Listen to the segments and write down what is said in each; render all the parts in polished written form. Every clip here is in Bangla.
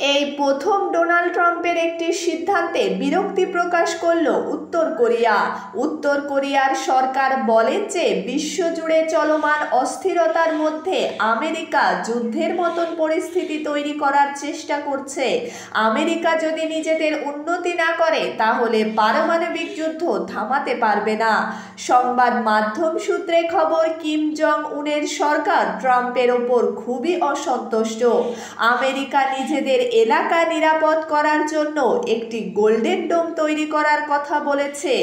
এই প্রথম ডোনাল্ড ট্রাম্পের একটি সিদ্ধান্তে বিরক্তি প্রকাশ করল উত্তর কোরিয়া। উত্তর কোরিয়ার সরকার বলেন যে বিশ্বজুড়ে চলমান অস্থিরতার মধ্যে আমেরিকা যুদ্ধের মতন পরিস্থিতি তৈরি করার চেষ্টা করছে। আমেরিকা যদি নিজেদের উন্নতি না করে তাহলে পারমাণবিক যুদ্ধ থামাতে পারবে না। সংবাদ মাধ্যম সূত্রে খবর, কিম জং উনের সরকার ট্রাম্পের ওপর খুবই অসন্তুষ্ট। আমেরিকা নিজেদের এলাকা নিরাপদ করার জন্য একটি গোল্ডেন ডোম তৈরি করার কথা বলেছে,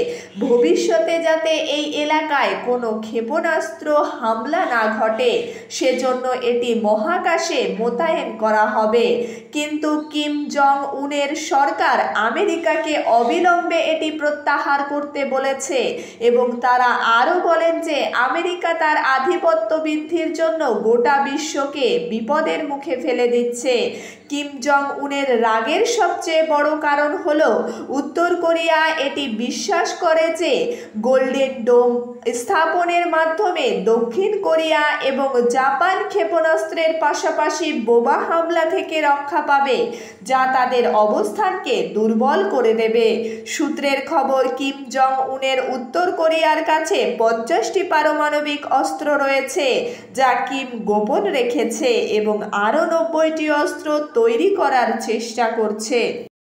ভবিষ্যতে যাতে এই এলাকায় কোনো ক্ষেপণাস্ত্র হামলা না ঘটে সেজন্য এটি মহাকাশে মোতায়েন করা হবে। কিন্তু কিম জং উনের সরকার আমেরিকাকে অবিলম্বে এটি প্রত্যাহার করতে বলেছে এবং তারা আরও বলেন যে আমেরিকা তার আধিপত্য বৃদ্ধির জন্য গোটা বিশ্বকে বিপদের মুখে ফেলে দিচ্ছে। কিম জং উনের রাগের সবচেয়ে বড় কারণ হলো উত্তর কোরিয়া এটি বিশ্বাস করে যে গোল্ডেন ডোম স্থাপনের মাধ্যমে দক্ষিণ কোরিয়া এবং জাপান ক্ষেপণাস্ত্রের পাশাপাশি বোমা হামলা থেকে রক্ষা পাবে, যা তাদের অবস্থানকে দুর্বল করে দেবে। সূত্রের খবর, কিম জং উনের উত্তর কোরিয়ার কাছে 50টি পারমাণবিক অস্ত্র রয়েছে যা কিম গোপন রেখেছে এবং আরও 90টি অস্ত্র তৈরি করার চেষ্টা করছে।